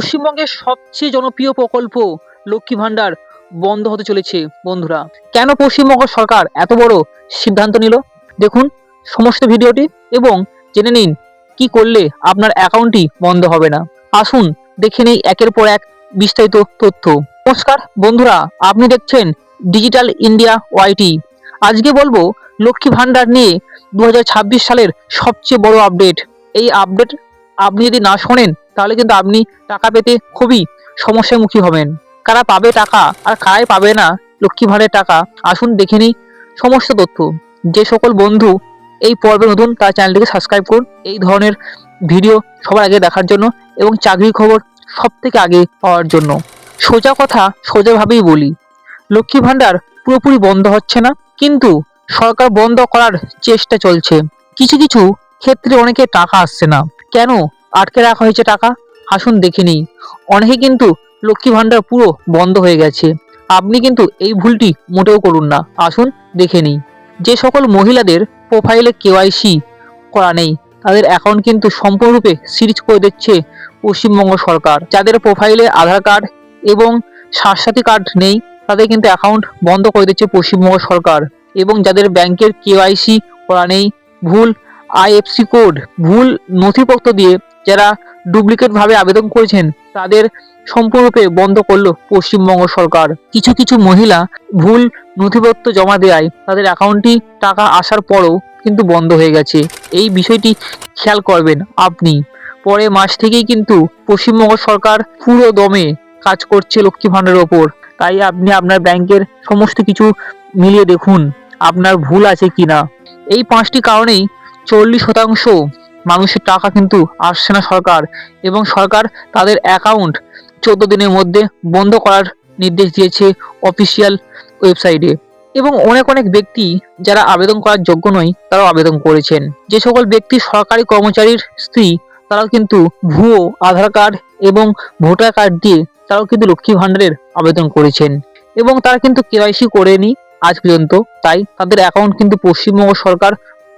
পশ্চিমবঙ্গের সবচেয়ে জনপ্রিয় প্রকল্প লক্ষ্মী ভাণ্ডার বন্ধ হতে চলেছে বন্ধুরা। কেন পশ্চিমবঙ্গ সরকার এত বড় সিদ্ধান্ত নিল? দেখুন সমস্ত ভিডিওটি এবং জেনে নিন কি করলে আপনার অ্যাকাউন্টটি বন্ধ হবে না। আসুন দেখে নেই একের পর এক বিস্তারিত তথ্য। নমস্কার বন্ধুরা, আপনি দেখছেন ডিজিটাল ইন্ডিয়া ওয়াইটি। আজকে বলবো লক্ষ্মী ভাণ্ডার নিয়ে 2026 সালের সবচেয়ে বড় আপডেট। এই আপডেট আপনি যদি না শোনেন তাহলে কিন্তু আপনি টাকা পেতে খুবই সমস্যার মুখী হবেন। কারা পাবে টাকা আর কারাই পাবে না লক্ষ্মী ভাণ্ডারের টাকা, আসুন দেখে নিই সমস্ত তথ্য। যে সকল বন্ধু এই পর্বে নতুন তার চ্যানেলটিকে সাবস্ক্রাইব করুন এই ধরনের ভিডিও সবার আগে দেখার জন্য এবং চাকরির খবর সব থেকে আগে পাওয়ার জন্য। সোজা কথা সোজাভাবেই বলি, লক্ষ্মী ভাণ্ডার পুরোপুরি বন্ধ হচ্ছে না, কিন্তু সরকার বন্ধ করার চেষ্টা চলছে। কিছু কিছু ক্ষেত্রে অনেকে টাকা আসছে না। কেন আটকে রাখা হয়েছে টাকা, আসুন দেখে নিই। অনেকে কিন্তু লক্ষ্মী ভাণ্ডার পুরো বন্ধ হয়ে গেছে, আপনি কিন্তু এই ভুলটি মোটেও করুন না। আসুন দেখে নিই। যে সকল মহিলাদের প্রোফাইলে কেওয়াইসি করা নেই তাদের অ্যাকাউন্ট কিন্তু সম্পূর্ণরূপে সিরিজ করে দিচ্ছে পশ্চিমবঙ্গ সরকার। যাদের প্রোফাইলে আধার কার্ড এবং স্বাস্থ্যসাথী কার্ড নেই তাদের কিন্তু অ্যাকাউন্ট বন্ধ করে দিচ্ছে পশ্চিমবঙ্গ সরকার। এবং যাদের ব্যাংকের কেওয়াইসি করা নেই, ভুল আইএফসি কোড, ভুল নথিপত্র দিয়ে যারা ডুপ্লিকেট ভাবে আবেদন করেছেন তাদের সম্পূর্ণরূপে বন্ধ করলো পশ্চিমবঙ্গ সরকার। কিছু কিছু মহিলা ভুল নথিপত্র জমা দেয় তাদের অ্যাকাউন্টটি টাকা আসার পরও কিন্তু বন্ধ হয়ে গেছে। এই বিষয়টি খেয়াল করবেন আপনি। পরের মাস থেকেই কিন্তু পশ্চিমবঙ্গ সরকার পুরো দমে কাজ করছে লক্ষ্মী ভাণ্ডারের ওপর। তাই আপনি আপনার ব্যাংকের সমস্ত কিছু মিলিয়ে দেখুন আপনার ভুল আছে কিনা। এই 5টি কারণেই 40% মানুষের টাকা কিন্তু আসছে না সরকার, এবং সরকার তাদের অ্যাকাউন্ট 14 দিনের মধ্যে বন্ধ করার নির্দেশ দিয়েছে অফিসিয়াল ওয়েবসাইটে। এবং অনেক অনেক ব্যক্তি যারা আবেদন করার যোগ্য নয় তারাও আবেদন করেছেন। যে সকল ব্যক্তি সরকারি কর্মচারীর স্ত্রী তারাও কিন্তু ভুয়ো আধার কার্ড এবং ভোটার কার্ড দিয়ে তারাও কিন্তু লক্ষ্মী ভাণ্ডারের আবেদন করেছেন, এবং তারা কিন্তু কেওয়াইসি করেনি আজ পর্যন্ত। তাই তাদের অ্যাকাউন্ট কিন্তু পশ্চিমবঙ্গ সরকার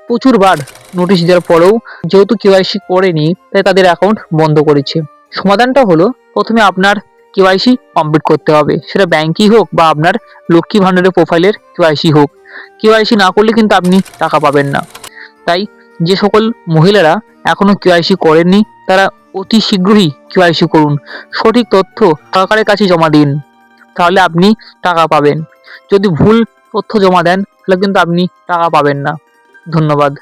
প্রচুরবার নোটিশ দেওয়ার পরেও যেহেতু কেওয়াইসি করেনি তাই তাদের অ্যাকাউন্ট বন্ধ করেছে। সমাধানটা হলো, প্রথমে আপনার কেওয়াইসি কমপ্লিট করতে হবে, সেটা ব্যাংকই হোক বা আপনার লক্ষ্মী ভাণ্ডারের প্রোফাইলের কেওয়াইসি হোক। কেওয়াইসি না করলে কিন্তু আপনি টাকা পাবেন না। তাই যে সকল মহিলারা এখনো কেওয়াইসি করেননি তারা অতি শীঘ্রই কেওয়াইসি করুন। সঠিক তথ্য সরকারের কাছে জমা দিন, তাহলে আপনি টাকা পাবেন। যদি ভুল তথ্য জমা দেন তাহলে কিন্তু আপনি টাকা পাবেন না। ধন্যবাদ।